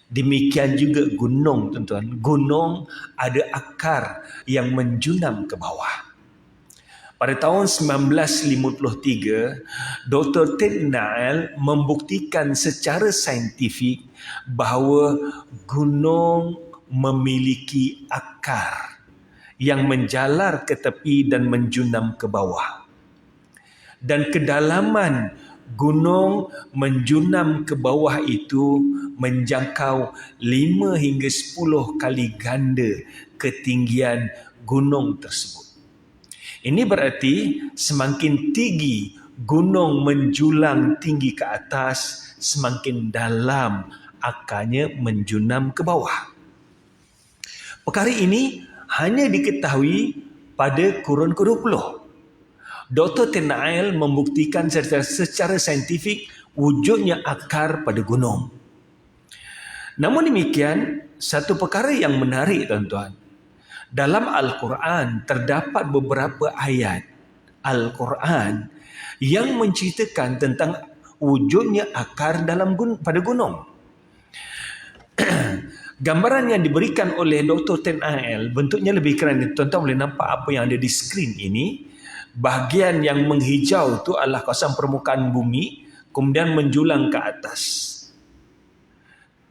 Demikian juga gunung, tuan-tuan. Gunung ada akar yang menjunam ke bawah. Pada tahun 1953, Dr. Ted Nile membuktikan secara saintifik bahawa gunung memiliki akar yang menjalar ke tepi dan menjunam ke bawah. Dan kedalaman gunung menjunam ke bawah itu menjangkau 5 hingga 10 kali ganda ketinggian gunung tersebut. Ini berarti semakin tinggi gunung menjulang tinggi ke atas, semakin dalam akarnya menjunam ke bawah. Perkara ini hanya diketahui pada kurun ke-20. Dr. Ted Nile membuktikan secara saintifik wujudnya akar pada gunung. Namun demikian, satu perkara yang menarik, tuan-tuan. Dalam Al-Quran terdapat beberapa ayat Al-Quran yang menceritakan tentang wujudnya akar pada gunung. Gambaran yang diberikan oleh Dr. Ted Nile bentuknya lebih keren. Tuan-tuan boleh nampak apa yang ada di skrin ini. Bahagian yang menghijau itu adalah kawasan permukaan bumi, kemudian menjulang ke atas.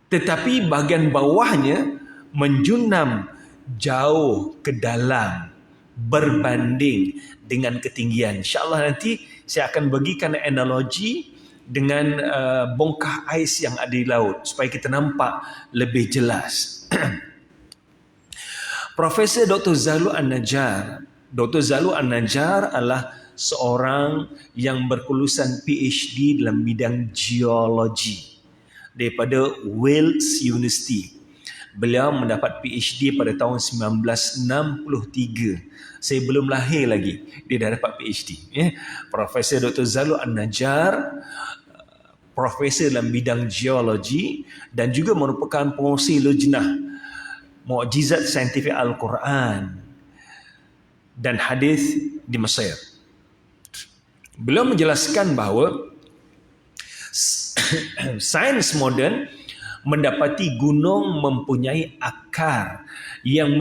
Tetapi bahagian bawahnya menjunam jauh ke dalam berbanding dengan ketinggian. InsyaAllah nanti saya akan bagikan analogi dengan bongkah ais yang ada di laut supaya kita nampak lebih jelas. Profesor Dr. Zalul An-Najjar. Dr. Zalul An-Najjar adalah seorang yang berkelulusan PhD dalam bidang geologi daripada Wales University. Beliau mendapat PhD pada tahun 1963. Saya belum lahir lagi, dia dah dapat PhD. Profesor Dr. Zalul An-Najjar, profesor dalam bidang geologi dan juga merupakan pengurusi lujnah Mukjizat Saintifik Al-Quran dan hadis di Mesir. Beliau menjelaskan bahawa sains moden mendapati gunung mempunyai akar yang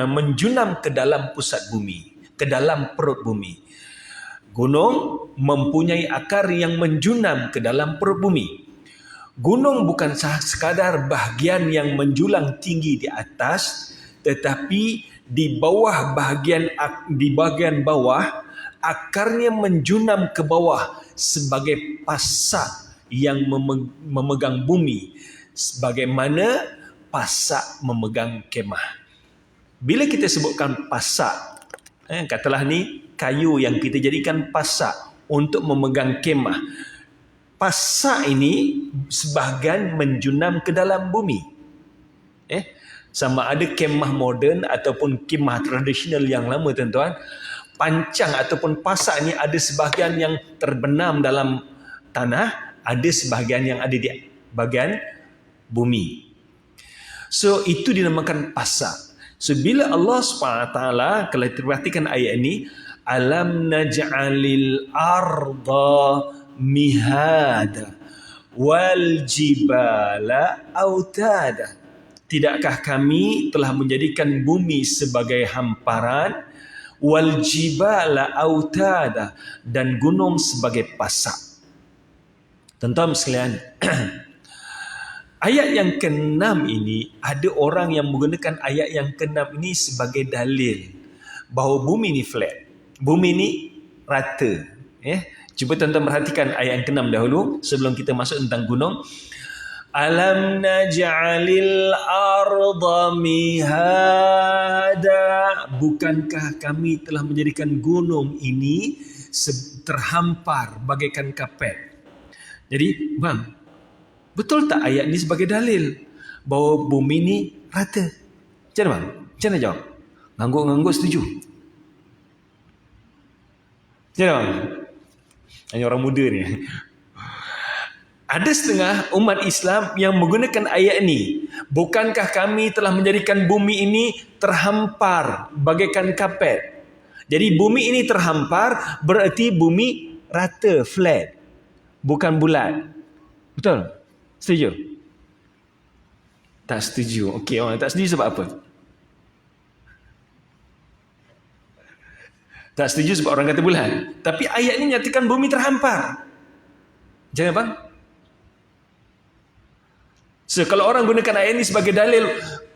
menjunam ke dalam pusat bumi, ke dalam perut bumi. Gunung mempunyai akar yang menjunam ke dalam perut bumi. Gunung bukan sekadar bahagian yang menjulang tinggi di atas, tetapi di bahagian bawah akarnya menjunam ke bawah sebagai pasak yang memegang bumi, sebagaimana pasak memegang kemah. Bila kita sebutkan pasak, katalah ni kayu yang kita jadikan pasak untuk memegang kemah. Pasak ini sebahagian menjunam ke dalam bumi. Sama ada kemah moden ataupun kemah tradisional yang lama, tuan-tuan, pancang ataupun pasak ni ada sebahagian yang terbenam dalam tanah, ada sebahagian yang ada di bahagian bumi. So itu dinamakan pasak. So bila Allah SWT, kalau perhatikan ayat ini, alam naj'alil arda mihada wal jibala autada. Tidakkah kami telah menjadikan bumi sebagai hamparan, wal jibala autada, dan gunung sebagai pasak. Tuan-tuan sekalian, ayat yang ke-6 ini, ada orang yang menggunakan ayat yang ke-6 ini sebagai dalil bahawa bumi ni flat, bumi ni rata. Cuba tuan-tuan perhatikan ayat yang ke-6 dahulu sebelum kita masuk tentang gunung. Alam naj'alil arda mihada. Bukankah kami telah menjadikan gunung ini terhampar bagaikan kapet? Jadi, bang, betul tak ayat ini sebagai dalil bahawa bumi ini rata? Macam mana, bang? Macam mana jawab? Ngangguk-ngangguk setuju? Macam mana, bang? Hanya orang muda ni. Ada setengah umat Islam yang menggunakan ayat ini. Bukankah kami telah menjadikan bumi ini terhampar bagaikan kapet? Jadi bumi ini terhampar berarti bumi rata, flat, bukan bulat. Betul? Setuju? Tak setuju. Okey, orang tak setuju sebab apa? Tak setuju sebab orang kata bulat. Tapi ayat ni nyatakan bumi terhampar. Jangan bang? So, kalau orang gunakan ayat ini sebagai dalil,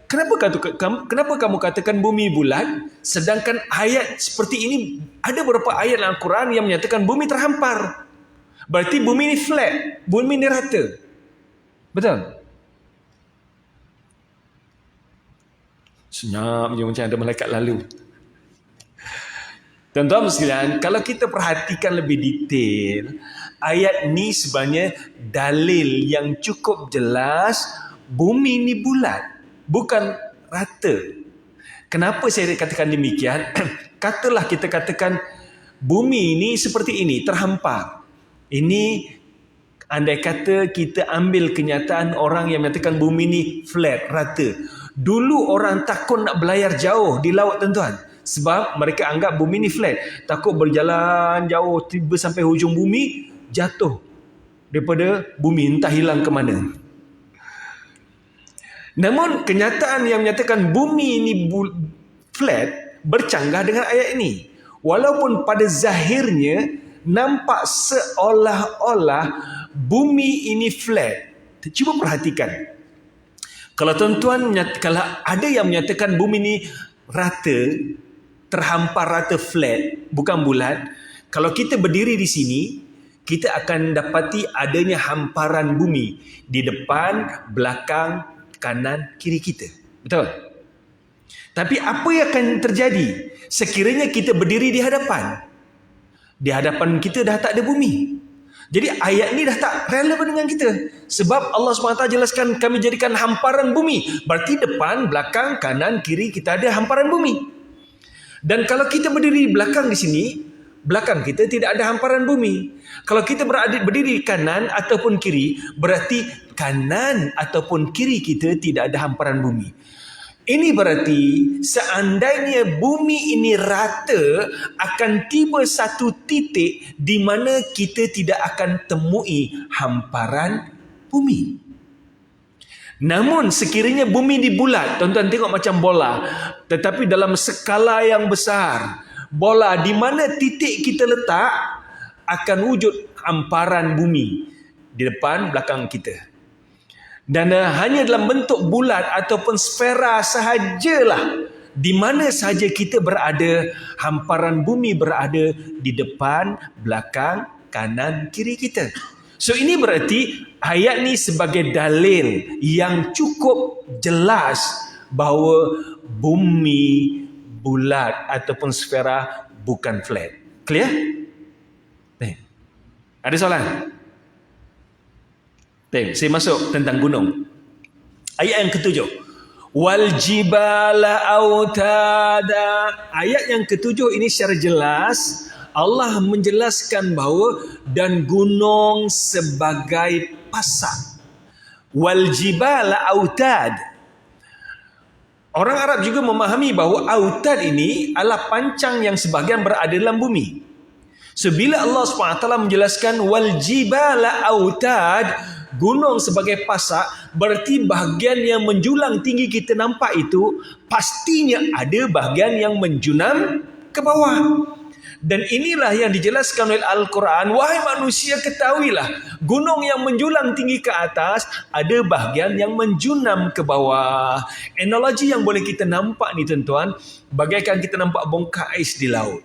kenapa kamu katakan bumi bulat, sedangkan ayat seperti ini, ada beberapa ayat dalam Al-Quran yang menyatakan bumi terhampar. Berarti bumi ini flat, bumi ini rata. Betul? Senyap je macam ada malaikat lalu. Tuan-tuan sekalian, kalau kita perhatikan lebih detail, ayat ni sebenarnya dalil yang cukup jelas bumi ni bulat, bukan rata. Kenapa saya katakan demikian? Katalah kita katakan bumi ni seperti ini, terhampar. Ini andai kata kita ambil kenyataan orang yang mengatakan bumi ni flat, rata. Dulu orang takut nak berlayar jauh di laut, tuan-tuan. Sebab mereka anggap bumi ni flat. Takut berjalan jauh, tiba sampai hujung bumi, jatuh daripada bumi, entah hilang ke mana. Namun kenyataan yang menyatakan bumi ini flat bercanggah dengan ayat ini. Walaupun pada zahirnya nampak seolah-olah bumi ini flat. Cuba perhatikan. Kalau tuan-tuan, kalau ada yang menyatakan bumi ini rata, terhampar rata, flat, bukan bulat. Kalau kita berdiri di sini, kita akan dapati adanya hamparan bumi di depan, belakang, kanan, kiri kita. Betul? Tapi apa yang akan terjadi sekiranya kita berdiri di hadapan? Di hadapan kita dah tak ada bumi. Jadi ayat ni dah tak relevan dengan kita. Sebab Allah SWT jelaskan kami jadikan hamparan bumi. Berarti depan, belakang, kanan, kiri kita ada hamparan bumi. Dan kalau kita berdiri belakang di sini, belakang kita tidak ada hamparan bumi. Kalau kita berdiri di kanan ataupun kiri, berarti kanan ataupun kiri kita tidak ada hamparan bumi. Ini berarti seandainya bumi ini rata, akan tiba satu titik di mana kita tidak akan temui hamparan bumi. Namun sekiranya bumi dibulat, tuan-tuan tengok macam bola, tetapi dalam skala yang besar, bola di mana titik kita letak akan wujud hamparan bumi di depan belakang kita. Dan hanya dalam bentuk bulat ataupun sfera sahajalah, di mana sahaja kita berada, hamparan bumi berada di depan, belakang, kanan, kiri kita. So ini berarti ayat ni sebagai dalil yang cukup jelas bahawa bumi bulat ataupun sfera, bukan flat. Clear? Ada soalan? Saya masuk tentang gunung. Ayat yang ketujuh. Wal jibala autada. Ayat yang ketujuh ini secara jelas Allah menjelaskan bahawa dan gunung sebagai pasak. Wal jibala autad. Orang Arab juga memahami bahawa autad ini adalah pancang yang sebahagian berada dalam bumi. So bila Allah SWT menjelaskan wal jibala autad, gunung sebagai pasak, berarti bahagian yang menjulang tinggi kita nampak itu pastinya ada bahagian yang menjunam ke bawah. Dan inilah yang dijelaskan oleh Al-Quran. Wahai manusia, ketahuilah gunung yang menjulang tinggi ke atas ada bahagian yang menjunam ke bawah. Analogi yang boleh kita nampak ni tuan-tuan, bagaikan kita nampak bongkah ais di laut.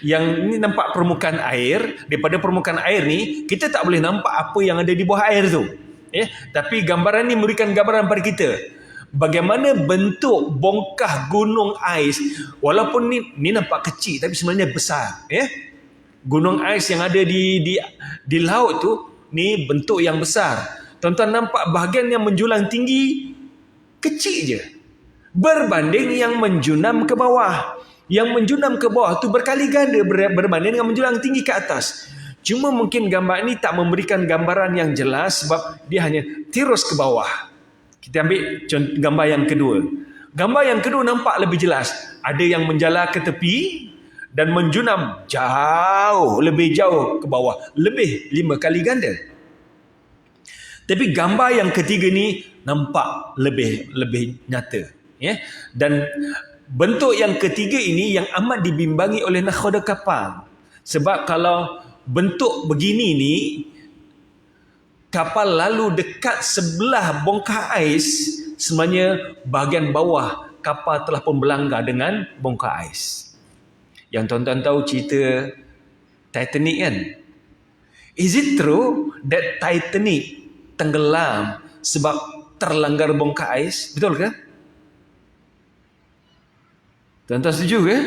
Yang ini nampak permukaan air. Daripada permukaan air ni kita tak boleh nampak apa yang ada di bawah air tu. Tapi gambaran ni memberikan gambaran pada kita bagaimana bentuk bongkah gunung ais. Walaupun ni nampak kecil tapi sebenarnya besar. Gunung ais yang ada di laut tu ni bentuk yang besar. Tuan-tuan nampak bahagian yang menjulang tinggi kecil je berbanding yang menjunam ke bawah. Yang menjunam ke bawah tu berkali ganda berbanding dengan menjulang tinggi ke atas. Cuma mungkin gambar ini tak memberikan gambaran yang jelas sebab dia hanya tirus ke bawah. Kita ambil gambar yang kedua. Gambar yang kedua nampak lebih jelas. Ada yang menjala ke tepi dan menjunam lebih jauh ke bawah, lebih 5 kali ganda. Tapi gambar yang ketiga ni nampak lebih nyata, ya. Dan bentuk yang ketiga ini yang amat dibimbangi oleh nakhoda kapal. Sebab kalau bentuk begini ni, kapal lalu dekat sebelah bongkar ais, sebenarnya bahagian bawah kapal telah pun berlanggar dengan bongkar ais. Yang tuan-tuan tahu cerita Titanic kan? Is it true that Titanic tenggelam sebab terlanggar bongkar ais? Betul ke? Tuan-tuan setuju ke?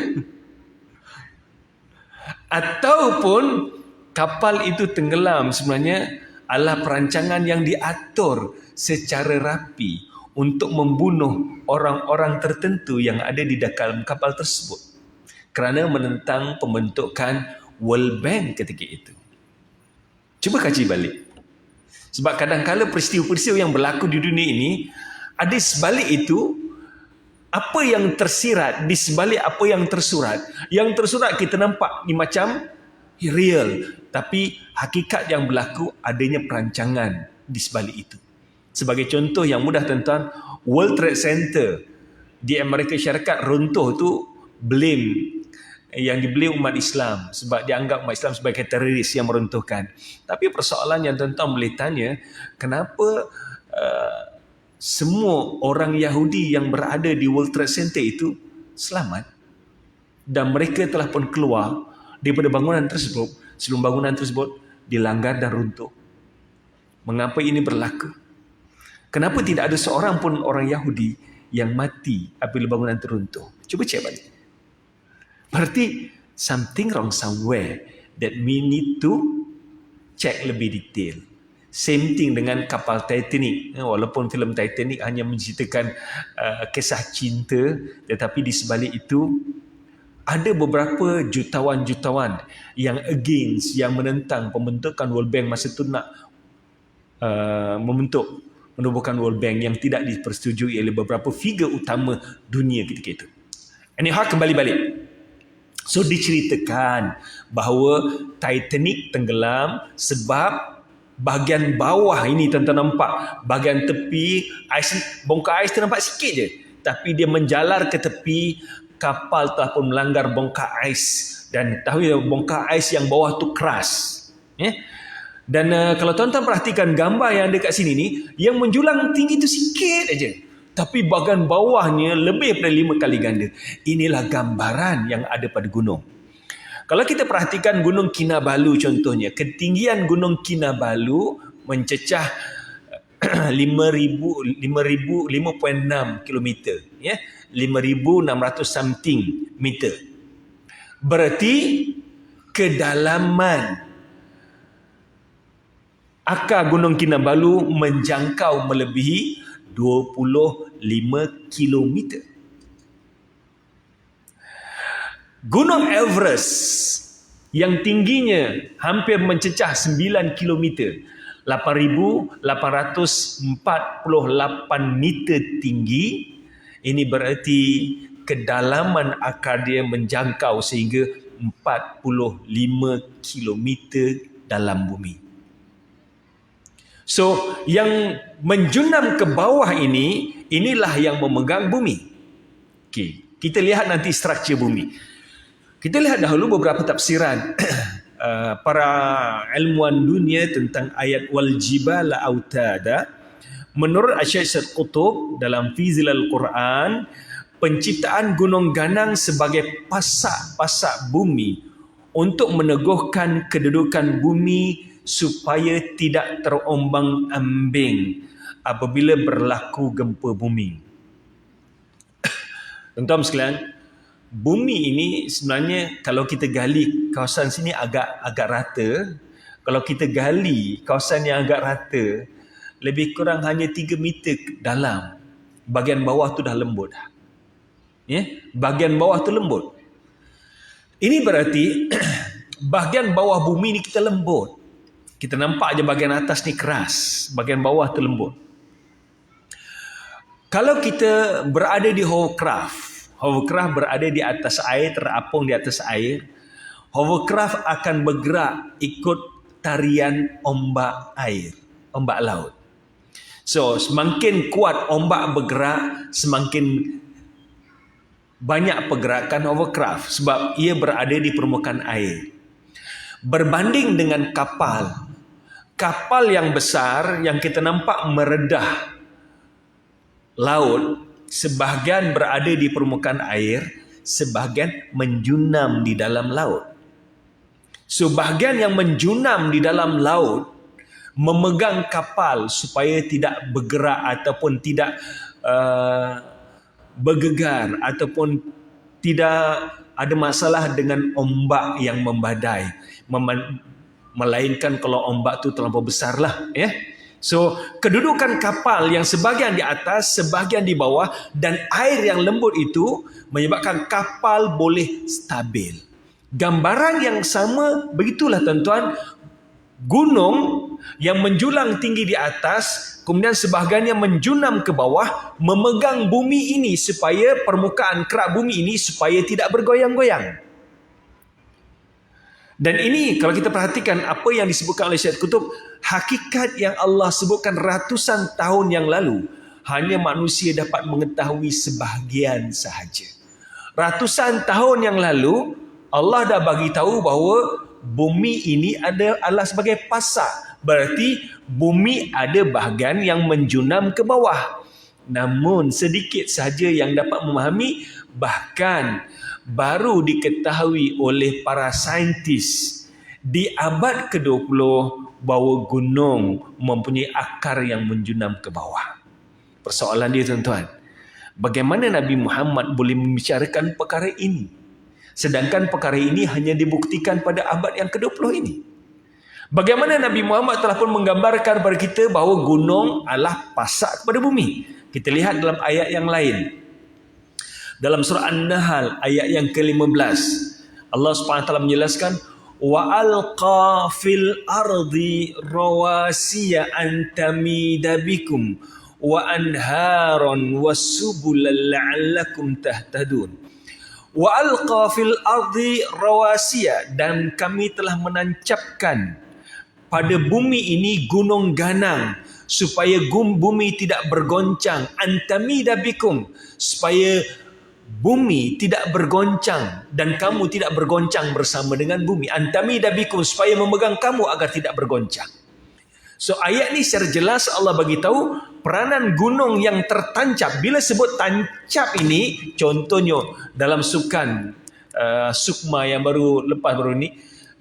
Ataupun kapal itu tenggelam sebenarnya adalah perancangan yang diatur secara rapi untuk membunuh orang-orang tertentu yang ada di dalam kapal tersebut kerana menentang pembentukan World Bank ketika itu. Cuba kaji balik. Sebab kadang-kadang peristiwa-peristiwa yang berlaku di dunia ini, ada sebalik itu, apa yang tersirat di sebalik apa yang tersurat. Yang tersurat kita nampak ni macam real, tapi hakikat yang berlaku adanya perancangan di sebalik itu. Sebagai contoh yang mudah tuan-tuan, World Trade Center di Amerika Syarikat runtuh tu yang dibeli umat Islam sebab dianggap umat Islam sebagai teroris yang meruntuhkan. Tapi persoalan yang tuan-tuan boleh tanya, kenapa semua orang Yahudi yang berada di World Trade Center itu selamat dan mereka telah pun keluar daripada bangunan tersebut sebelum bangunan tersebut dilanggar dan runtuh? Mengapa ini berlaku? Kenapa tidak ada seorang pun orang Yahudi yang mati apabila bangunan teruntuh? Cuba cek balik. Berarti something wrong somewhere that we need to check lebih detail. Same thing dengan kapal Titanic. Walaupun filem Titanic hanya menceritakan kisah cinta, tetapi di sebalik itu ada beberapa jutawan-jutawan yang against, yang menentang pembentukan World Bank masa itu nak menubuhkan World Bank yang tidak dipersetujui oleh beberapa figure utama dunia ketika itu. Anyhow, kembali balik. So diceritakan bahawa Titanic tenggelam sebab bahagian bawah ini tuan-tuan nampak, bahagian tepi bongkar ais nampak sikit je, tapi dia menjalar ke tepi, kapal telah pun melanggar bongkar ais. Dan tahu bongkar ais yang bawah tu keras, dan kalau tuan-tuan perhatikan gambar yang ada kat sini ni, yang menjulang tinggi tu sikit aja, tapi bahagian bawahnya lebih daripada 5 kali ganda. Inilah gambaran yang ada pada gunung. Kalau kita perhatikan Gunung Kinabalu contohnya, ketinggian Gunung Kinabalu mencecah 5.6 km, ya, 5.600 something meter. Berarti kedalaman akar Gunung Kinabalu menjangkau melebihi 25 km. Gunung Everest yang tingginya hampir mencecah 9 km, 8.848 meter tinggi. Ini berarti kedalaman akar dia menjangkau sehingga 45 km dalam bumi. So, yang menjunam ke bawah inilah yang memegang bumi. Okey, kita lihat nanti struktur bumi. Kita lihat dahulu beberapa tafsiran para ilmuwan dunia tentang ayat wal jibala autada. Menurut Syekh Said Qutb dalam fi Zilal Quran, penciptaan gunung ganang sebagai pasak-pasak bumi untuk meneguhkan kedudukan bumi supaya tidak terombang-ambing apabila berlaku gempa bumi. Tuan-tuan sekalian, bumi ini sebenarnya kalau kita gali kawasan sini agak rata. Kalau kita gali kawasan yang agak rata, lebih kurang hanya 3 meter dalam. Bahagian bawah tu dah lembut. Ya, bahagian bawah tu lembut. Ini berarti bahagian bawah bumi ni kita lembut. Kita nampak je bahagian atas ni keras, bahagian bawah tu lembut. Kalau kita berada di hovercraft Hovercraft berada di atas air, terapung di atas air. Hovercraft akan bergerak ikut tarian ombak air, ombak laut. So, semakin kuat ombak bergerak, semakin banyak pergerakan hovercraft sebab ia berada di permukaan air. Berbanding dengan kapal. Kapal yang besar yang kita nampak meredah laut, sebahagian berada di permukaan air, sebahagian menjunam di dalam laut. So, bahagian yang menjunam di dalam laut memegang kapal supaya tidak bergerak ataupun tidak bergegar ataupun tidak ada masalah dengan ombak yang membadai. Melainkan kalau ombak tu terlampau besar lah. Ya. So, kedudukan kapal yang sebahagian di atas, sebahagian di bawah dan air yang lembut itu menyebabkan kapal boleh stabil. Gambaran yang sama begitulah tuan-tuan. Gunung yang menjulang tinggi di atas, kemudian sebahagiannya menjunam ke bawah, memegang bumi ini supaya permukaan kerak bumi ini supaya tidak bergoyang-goyang. Dan ini kalau kita perhatikan apa yang disebutkan oleh Syed Qutb, hakikat yang Allah sebutkan ratusan tahun yang lalu, hanya manusia dapat mengetahui sebahagian sahaja. Ratusan tahun yang lalu, Allah dah bagi tahu bahawa bumi ini adalah sebagai pasak. Berarti bumi ada bahagian yang menjunam ke bawah. Namun sedikit sahaja yang dapat memahami, bahkan baru diketahui oleh para saintis di abad ke-20 bahawa gunung mempunyai akar yang menjunam ke bawah. Persoalan dia tuan-tuan, bagaimana Nabi Muhammad boleh membicarakan perkara ini? Sedangkan perkara ini hanya dibuktikan pada abad yang ke-20 ini. Bagaimana Nabi Muhammad telah pun menggambarkan kepada kita bahawa gunung adalah pasak kepada bumi. Kita lihat dalam ayat yang lain. Dalam surah An-Nahl ayat yang ke-15, Allah SWT menjelaskan, wa alqa fil ardi rawasiya an tamida bikum wa anharan wasubulan la'allakum tahtadun. Wa alqa fil ardi rawasiya, dan kami telah menancapkan pada bumi ini gunung ganang supaya bumi tidak bergoncang, antamida bikum, supaya bumi tidak bergoncang dan kamu tidak bergoncang bersama dengan bumi. Antamida bikum, supaya memegang kamu agar tidak bergoncang. So, ayat ni secara jelas Allah bagi tahu peranan gunung yang tertancap. Bila sebut tancap ini, contohnya dalam sukan sukma yang lepas baru ni,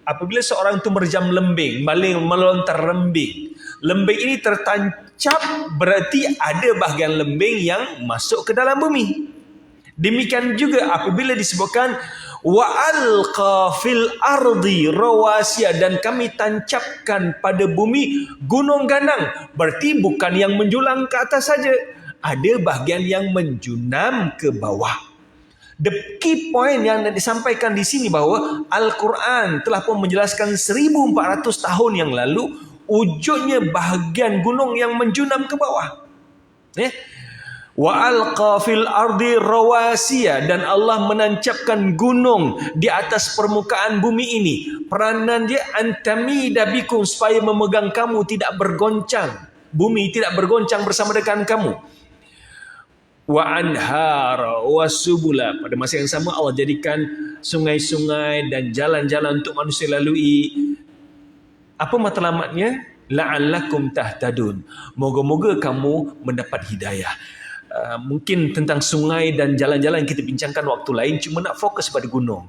apabila seorang itu merjam lembing, melontar lembing, lembing ini tertancap, berarti ada bahagian lembing yang masuk ke dalam bumi. Demikian juga apabila disebutkan wa alqa fil ardi rawasiya, dan kami tancapkan pada bumi gunung ganang, berarti bukan yang menjulang ke atas saja, ada bahagian yang menjunam ke bawah. The key point yang disampaikan di sini bahawa Al-Quran telah pun menjelaskan 1400 tahun yang lalu wujudnya bahagian gunung yang menjunam ke bawah. Wa alqa fil ardi rawasiya, dan Allah menancapkan gunung di atas permukaan bumi ini. Peranan dia antamida bikum, supaya memegang kamu tidak bergoncang, bumi tidak bergoncang bersama dengan kamu. Wa anhara wasubula, pada masa yang sama Allah jadikan sungai-sungai dan jalan-jalan untuk manusia lalui. Apa matlamatnya? La'allakum tahtadun, moga-moga kamu mendapat hidayah. Mungkin tentang sungai dan jalan-jalan kita bincangkan waktu lain, cuma nak fokus pada gunung.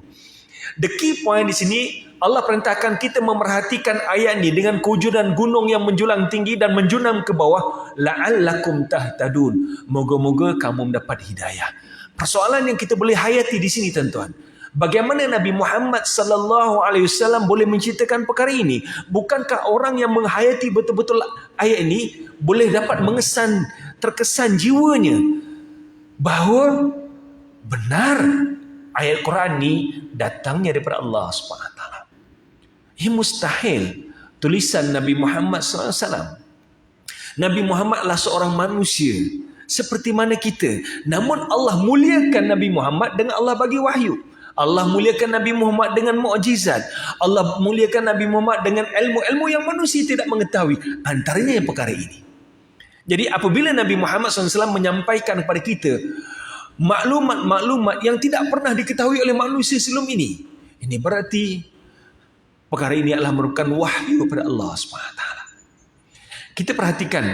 The key point di sini, Allah perintahkan kita memerhatikan ayat ini dengan kewujudan gunung yang menjulang tinggi dan menjunam ke bawah. La'allakum tahtadun, moga-moga kamu mendapat hidayah. Persoalan yang kita boleh hayati di sini tuan-tuan, bagaimana Nabi Muhammad sallallahu alaihi wasallam boleh menceritakan perkara ini? Bukankah orang yang menghayati betul-betul ayat ini boleh dapat terkesan jiwanya bahawa benar ayat Quran ni datangnya daripada Allah SWT. Ini mustahil tulisan Nabi Muhammad SAW. Nabi Muhammad adalah seorang manusia seperti mana kita. Namun Allah muliakan Nabi Muhammad dengan Allah bagi wahyu. Allah muliakan Nabi Muhammad dengan mukjizat. Allah muliakan Nabi Muhammad dengan ilmu-ilmu yang manusia tidak mengetahui. Antaranya yang perkara ini. Jadi apabila Nabi Muhammad SAW menyampaikan kepada kita maklumat-maklumat yang tidak pernah diketahui oleh manusia sebelum ini berarti perkara ini adalah merupakan wahyu kepada Allah SWT. Kita perhatikan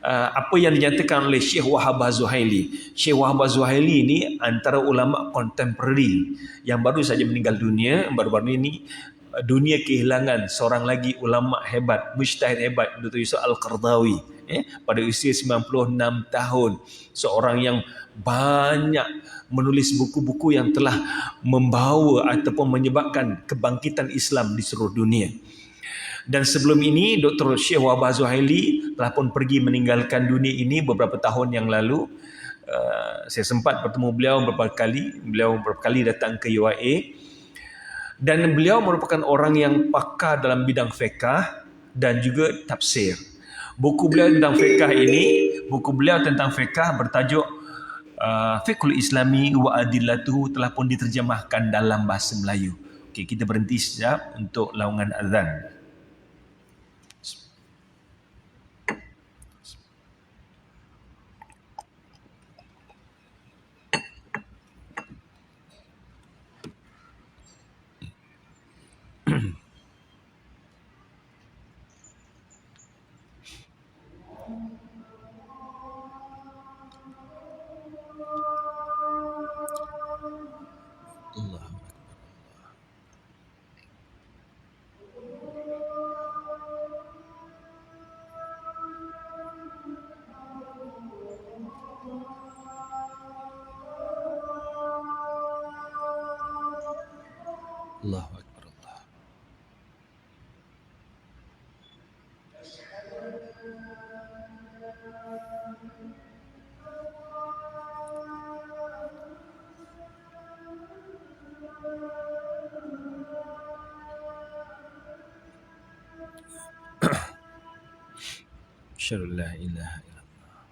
apa yang dinyatakan oleh Syekh Wahab Az-Zuhaili. Syekh Wahab Az-Zuhaili ini antara ulama kontemporari yang baru saja meninggal dunia. Baru-baru ini dunia kehilangan seorang lagi ulama hebat, mujtahid hebat, Dr. Yusuf Al-Qardawi, pada usia 96 tahun. Seorang yang banyak menulis buku-buku yang telah membawa ataupun menyebabkan kebangkitan Islam di seluruh dunia. Dan sebelum ini Dr. Syekh Wahab Az-Zuhaili telah pun pergi meninggalkan dunia ini beberapa tahun yang lalu. Saya sempat bertemu beliau beberapa kali. Beliau beberapa kali datang ke UIA. Dan beliau merupakan orang yang pakar dalam bidang fiqh dan juga tafsir. Buku beliau tentang fiqh bertajuk Fiqhul Islami wa Adillatuhu telah pun diterjemahkan dalam bahasa Melayu. Okey, kita berhenti sekejap untuk laungan azan. Allahu Akbar Allah. Asyhadu an la ilaha illallah.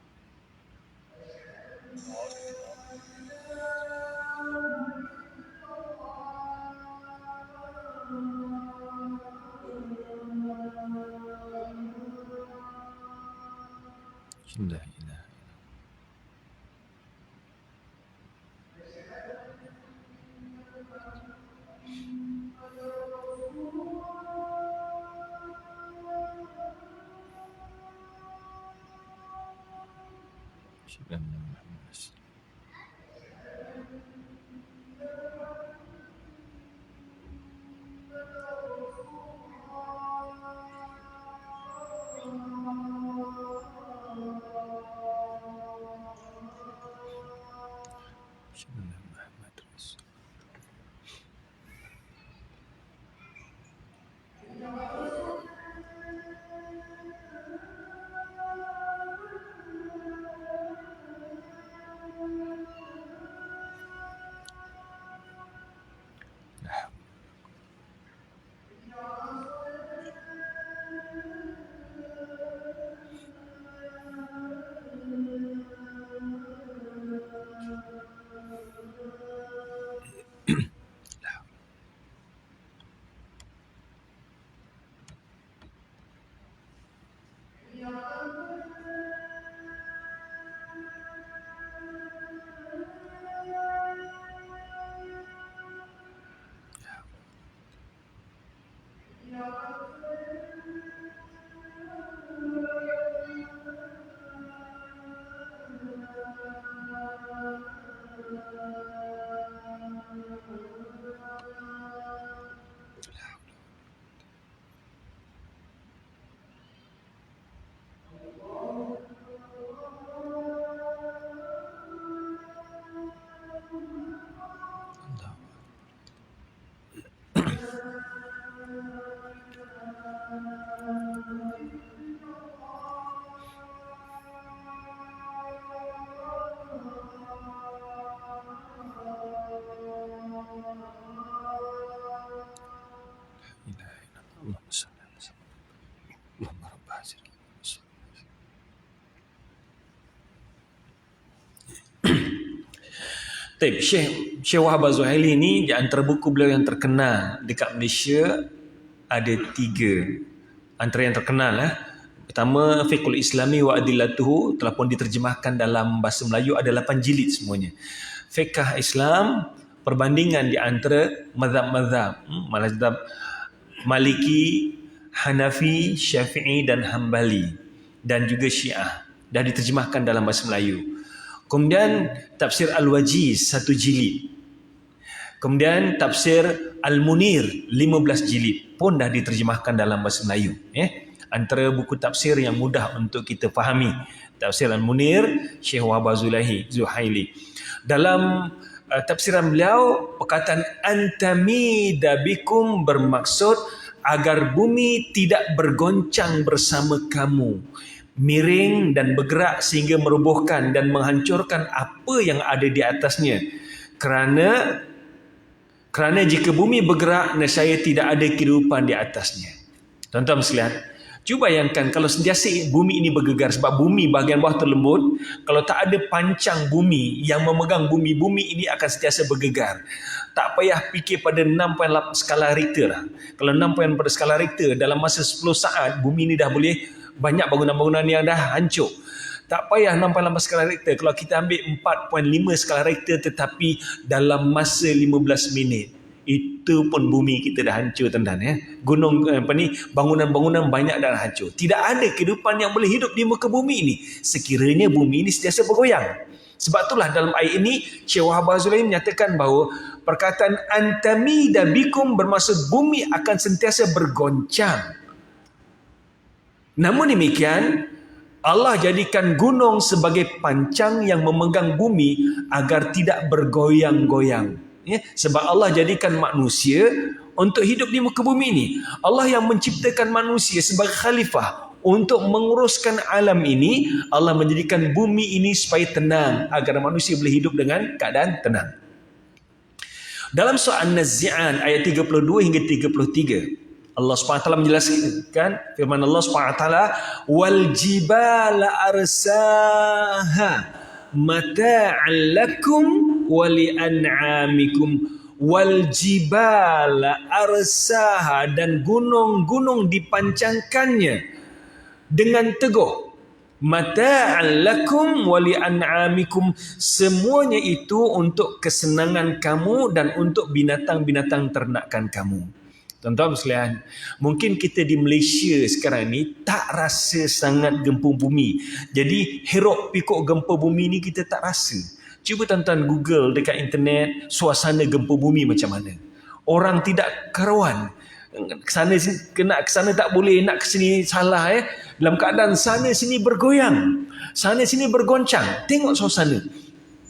Asyhadu an la ilaha illallah. Asyhadu anna Muhammadan Rasulullah. Asyhadu anna Muhammadan Rasulullah. Syekh Wahab Az-Zuhaili ni di antara buku beliau yang terkenal dekat Malaysia ada 3 antara yang terkenal Pertama, Fiqhul Islami wa Adillatuhu telah pun diterjemahkan dalam bahasa Melayu, ada 8 jilid semuanya. Fiqh Islam, perbandingan di antara mazhab-mazhab, mazhab Maliki, Hanafi, Syafi'i dan Hambali dan juga Syiah, dah diterjemahkan dalam bahasa Melayu. Kemudian Tafsir Al-Wajiz 1 jilid. Kemudian Tafsir Al-Munir 15 jilid pun dah diterjemahkan dalam bahasa Melayu. Antara buku tafsir yang mudah untuk kita fahami. Tafsir Al-Munir, Syekh Wahab Az-Zuhaili. Dalam tafsiran beliau, perkataan antamida bikum bermaksud agar bumi tidak bergoncang bersama kamu, miring dan bergerak sehingga merobohkan dan menghancurkan apa yang ada di atasnya. Kerana jika bumi bergerak, nescaya tidak ada kehidupan di atasnya. Tuan-tuan sekalian, cuba bayangkan kalau sentiasa bumi ini bergegar, sebab bumi bahagian bawah terlembut. Kalau tak ada pancang bumi yang memegang bumi, bumi ini akan sentiasa bergegar. Tak payah fikir pada 6.8 skala Richter lah. Kalau 6 pada skala Richter, dalam masa 10 saat bumi ini dah boleh banyak bangunan-bangunan yang dah hancur. Tak payah 6.8 skala Richter. Kalau kita ambil 4.5 skala Richter tetapi dalam masa 15 minit, itu pun bumi kita dah hancur, tuan-tuan. Gunung bangunan-bangunan banyak dah hancur. Tidak ada kehidupan yang boleh hidup di muka bumi ini sekiranya bumi ini sentiasa bergoyang. Sebab itulah dalam ayat ini Syekh Wahab Az-Zuhaili menyatakan bahawa perkataan antamida bikum bermaksud bumi akan sentiasa bergoncang. Namun demikian, Allah jadikan gunung sebagai pancang yang memegang bumi agar tidak bergoyang-goyang. Sebab Allah jadikan manusia untuk hidup di muka bumi ini. Allah yang menciptakan manusia sebagai khalifah untuk menguruskan alam ini. Allah menjadikan bumi ini supaya tenang, agar manusia boleh hidup dengan keadaan tenang. Dalam surah An-Nazi'an ayat 32 hingga 33, Allah SWT menjelaskan firman Allah SWT, wal jibala arsaha mata'an lakum wa li'an'amikum. Wal jibala arsaha, dan gunung-gunung dipancangkannya dengan teguh. Mata'an lakum wa li'an'amikum, semuanya itu untuk kesenangan kamu dan untuk binatang-binatang ternakan kamu. Tuan-tuan sekalian, mungkin kita di Malaysia sekarang ni tak rasa sangat gempa bumi. Jadi hiruk pikuk gempa bumi ni kita tak rasa. Cuba tuan-tuan Google dekat internet suasana gempa bumi macam mana. Orang tidak karuan. Kesana kena kesana tak boleh, nak ke sini salah Dalam keadaan sana sini bergoyang, sana sini bergoncang. Tengok suasana.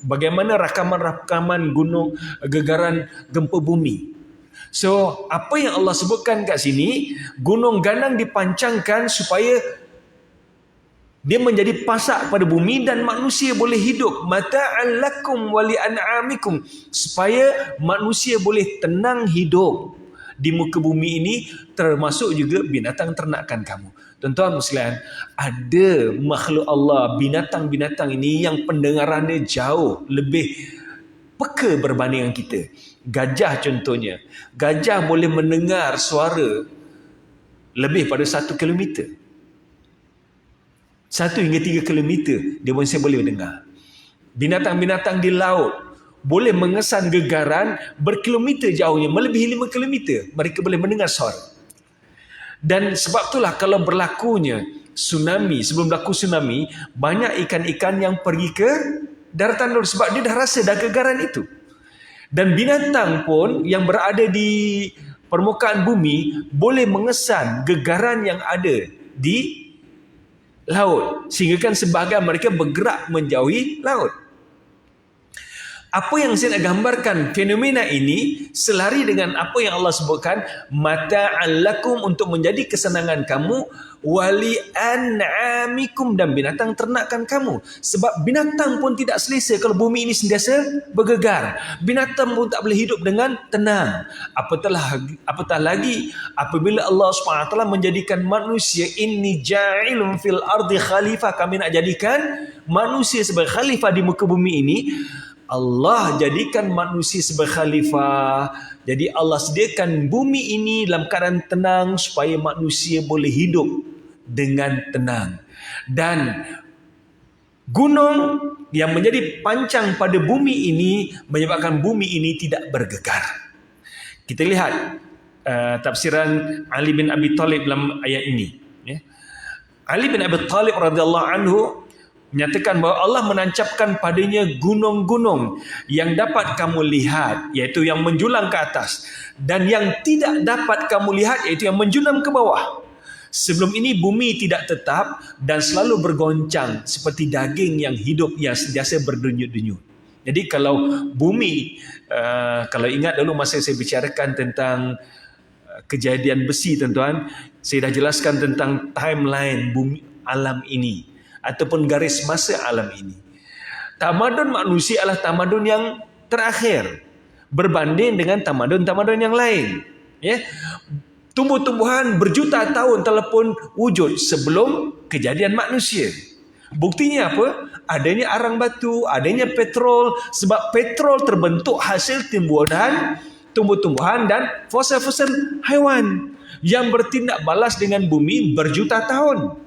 Bagaimana rakaman-rakaman gunung, gegaran gempa bumi. So, apa yang Allah sebutkan kat sini, gunung ganang dipancangkan supaya dia menjadi pasak pada bumi dan manusia boleh hidup. Mata'an lakum wa li'an'amikum, supaya manusia boleh tenang hidup di muka bumi ini, termasuk juga binatang ternakan kamu. Tuan-tuan sekalian, ada makhluk Allah, binatang-binatang ini yang pendengarannya jauh lebih peka berbanding dengan kita. Gajah contohnya. Gajah boleh mendengar suara lebih pada 1 kilometer. 1 hingga 3 kilometer dia masih boleh mendengar. Binatang-binatang di laut boleh mengesan gegaran berkilometer jauhnya, melebihi 5 kilometer. Mereka boleh mendengar suara. Dan sebab itulah kalau berlakunya tsunami, sebelum berlaku tsunami, banyak ikan-ikan yang pergi ke daratan laut sebab dia dah rasa dah gegaran itu. Dan binatang pun yang berada di permukaan bumi boleh mengesan gegaran yang ada di laut, sehingga kan sebahagian mereka bergerak menjauhi laut. Apa yang saya nak gambarkan, fenomena ini selari dengan apa yang Allah sebutkan, mata'an lakum, untuk menjadi kesenangan kamu, wali an'amikum, dan binatang ternakan kamu. Sebab binatang pun tidak selesa kalau bumi ini sentiasa bergegar. Binatang pun tak boleh hidup dengan tenang. Apatah lagi apabila Allah SWT menjadikan manusia, inni ja'ilun fil ardi khalifah, kami nak jadikan manusia sebagai khalifah di muka bumi ini. Allah jadikan manusia sebagai khalifah. Jadi Allah sediakan bumi ini dalam keadaan tenang supaya manusia boleh hidup dengan tenang. Dan gunung yang menjadi pancang pada bumi ini menyebabkan bumi ini tidak bergegar. Kita lihat tafsiran Ali bin Abi Thalib dalam ayat ini. Ali bin Abi Thalib radhiyallahu anhu menyatakan bahawa Allah menancapkan padanya gunung-gunung yang dapat kamu lihat, iaitu yang menjulang ke atas, dan yang tidak dapat kamu lihat, iaitu yang menjulang ke bawah. Sebelum ini bumi tidak tetap dan selalu bergoncang seperti daging yang hidup yang sentiasa berdenyut-denyut. Jadi kalau bumi, kalau ingat dulu masa saya bicarakan tentang kejadian besi, tuan-tuan, saya dah jelaskan tentang timeline bumi alam ini ataupun garis masa alam ini. Tamadun manusia adalah tamadun yang terakhir berbanding dengan tamadun-tamadun yang lain. Ya, tumbuh-tumbuhan berjuta tahun telah pun wujud sebelum kejadian manusia. Buktinya apa? Adanya arang batu, adanya petrol. Sebab petrol terbentuk hasil timbunan tumbuh-tumbuhan dan fosil-fosil haiwan yang bertindak balas dengan bumi berjuta tahun.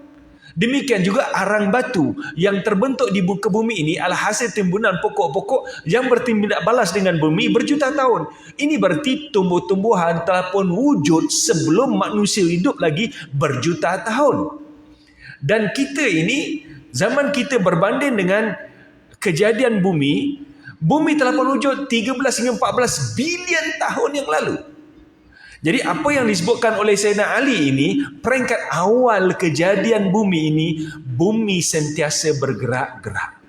Demikian juga arang batu yang terbentuk di muka bumi ini adalah hasil timbunan pokok-pokok yang bertindak balas dengan bumi berjuta tahun. Ini berarti tumbuh-tumbuhan telah pun wujud sebelum manusia hidup lagi berjuta tahun. Dan kita ini, zaman kita berbanding dengan kejadian bumi, bumi telah pun wujud 13 hingga 14 bilion tahun yang lalu. Jadi apa yang disebutkan oleh Sayyidina Ali ini, peringkat awal kejadian bumi ini, bumi sentiasa bergerak-gerak.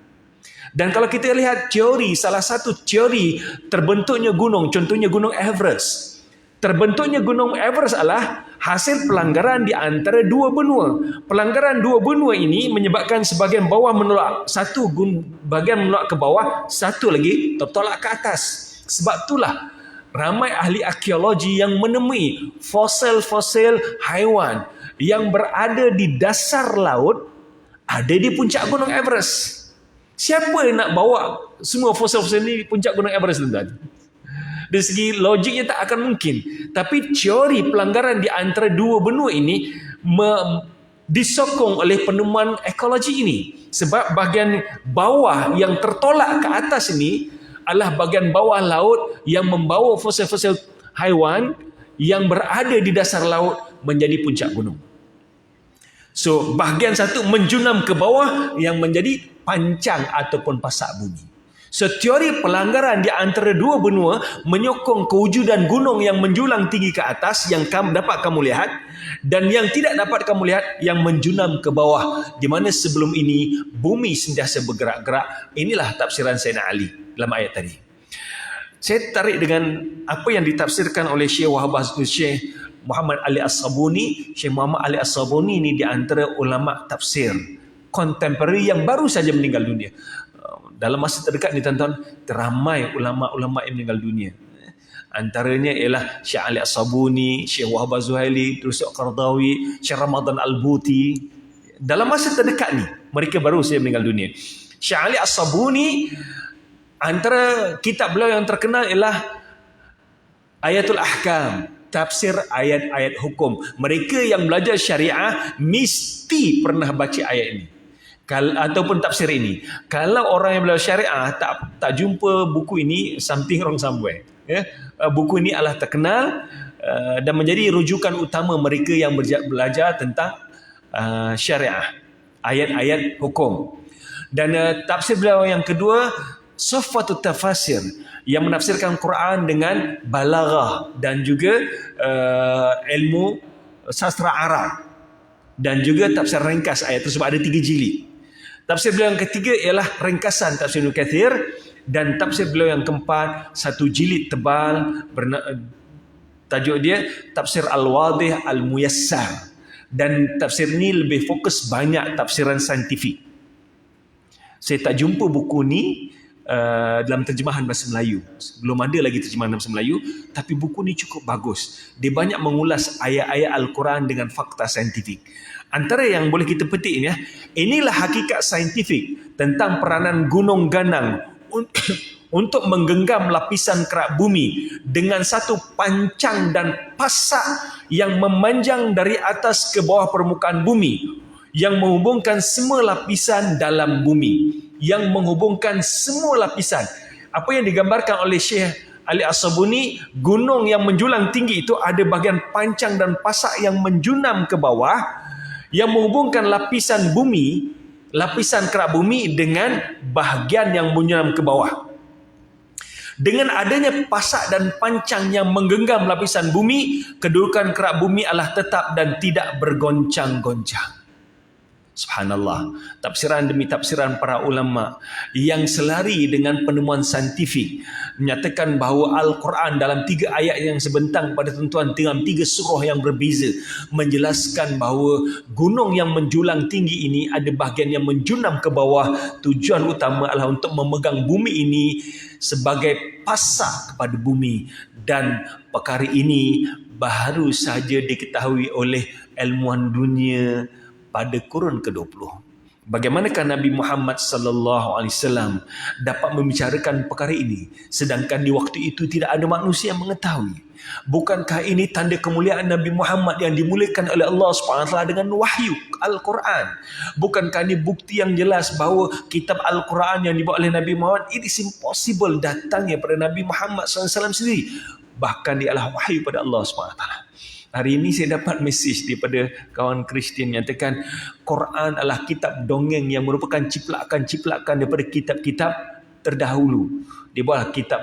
Dan kalau kita lihat teori, salah satu teori terbentuknya gunung, contohnya gunung Everest. Terbentuknya gunung Everest adalah hasil pelanggaran di antara dua benua. Pelanggaran dua benua ini menyebabkan sebahagian bawah menolak, satu bahagian menolak ke bawah, satu lagi tertolak ke atas. Sebab itulah ramai ahli arkeologi yang menemui fosil-fosil haiwan yang berada di dasar laut ada di puncak gunung Everest. Siapa yang nak bawa semua fosil-fosil ini di puncak gunung Everest, tuan-tuan? Dari segi logiknya tak akan mungkin. Tapi teori pelanggaran di antara dua benua ini disokong oleh penemuan ekologi ini. Sebab bahagian bawah yang tertolak ke atas ini adalah bahagian bawah laut yang membawa fosil-fosil haiwan yang berada di dasar laut menjadi puncak gunung. So, bahagian satu menjunam ke bawah yang menjadi pancang ataupun pasak bumi. So, teori pelanggaran di antara dua benua menyokong kewujudan gunung yang menjulang tinggi ke atas yang dapat kamu lihat, dan yang tidak dapat kamu lihat yang menjunam ke bawah, di mana sebelum ini bumi sentiasa bergerak-gerak. Inilah tafsiran Sayyidina Ali dalam ayat tadi. Saya tarik dengan apa yang ditafsirkan oleh Syekh Syekh Muhammad Ali As-Sabuni. Syekh Muhammad Ali As-Sabuni ini di antara ulama tafsir kontemporari yang baru saja meninggal dunia. Dalam masa terdekat ni, tuan-tuan, teramai ulama-ulama yang meninggal dunia. Antaranya ialah Syekh Ali As-Sabuni, Syekh Wahbah Zuhaili, Rusuk Qardawi, Syekh Ramadan Al-Buti. Dalam masa terdekat ni, mereka baru saja meninggal dunia. Syekh Ali As-Sabuni, antara kitab beliau yang terkenal ialah Ayatul Ahkam, tafsir ayat-ayat hukum. Mereka yang belajar syariah mesti pernah baca ayat ini ataupun tafsir ini. Kalau orang yang belajar syariah tak jumpa buku ini, something wrong somewhere. Buku ini adalah terkenal dan menjadi rujukan utama mereka yang belajar tentang syariah, ayat-ayat hukum. Dan tafsir beliau yang kedua, Safwatut Tafasir, yang menafsirkan Quran dengan balaghah dan juga ilmu sastra Arab, dan juga tafsir ringkas ayat tersebut, ada 3 jilid. Tafsir beliau yang ketiga ialah ringkasan tafsir Ibnu Katsir, dan tafsir beliau yang keempat 1 jilid tebal, tajuk dia Tafsir Al-Wadih Al-Muyassar, dan tafsir ini lebih fokus banyak tafsiran saintifik. Saya tak jumpa buku ni dalam terjemahan bahasa Melayu. Belum ada lagi terjemahan bahasa Melayu, tapi buku ni cukup bagus. Dia banyak mengulas ayat-ayat Al-Quran dengan fakta saintifik. Antara yang boleh kita petik ini, inilah hakikat saintifik tentang peranan gunung ganang untuk menggenggam lapisan kerak bumi dengan satu pancang dan pasak yang memanjang dari atas ke bawah permukaan bumi, yang menghubungkan semua lapisan dalam bumi, yang menghubungkan semua lapisan. Apa yang digambarkan oleh Syekh Ali As-Sabuni, gunung yang menjulang tinggi itu ada bahagian pancang dan pasak yang menjunam ke bawah, yang menghubungkan lapisan bumi, lapisan kerak bumi dengan bahagian yang menjunam ke bawah. Dengan adanya pasak dan pancang yang menggenggam lapisan bumi, kedudukan kerak bumi adalah tetap dan tidak bergoncang-goncang. Subhanallah, tafsiran demi tafsiran para ulama yang selari dengan penemuan saintifik menyatakan bahawa Al-Quran dalam 3 ayat yang sebentang pada tentuan dalam 3 surah yang berbeza menjelaskan bahawa gunung yang menjulang tinggi ini ada bahagian yang menjunam ke bawah. Tujuan utama adalah untuk memegang bumi ini sebagai pasak kepada bumi, dan perkara ini baru saja diketahui oleh ilmuwan dunia pada kurun ke-20. Bagaimanakah Nabi Muhammad sallallahu alaihi wasallam dapat membicarakan perkara ini sedangkan di waktu itu tidak ada manusia yang mengetahui? Bukankah ini tanda kemuliaan Nabi Muhammad yang dimuliakan oleh Allah SWT dengan wahyu Al-Quran? Bukankah ini bukti yang jelas bahawa kitab Al-Quran yang dibawa oleh Nabi Muhammad, it is impossible datangnya pada Nabi Muhammad SAW sendiri, bahkan dia adalah wahyu pada Allah SWT. Hari ini saya dapat mesej daripada kawan Kristian yang nyatakan Quran adalah kitab dongeng yang merupakan ciplakan-ciplakan daripada kitab-kitab terdahulu. Dia buatlah kitab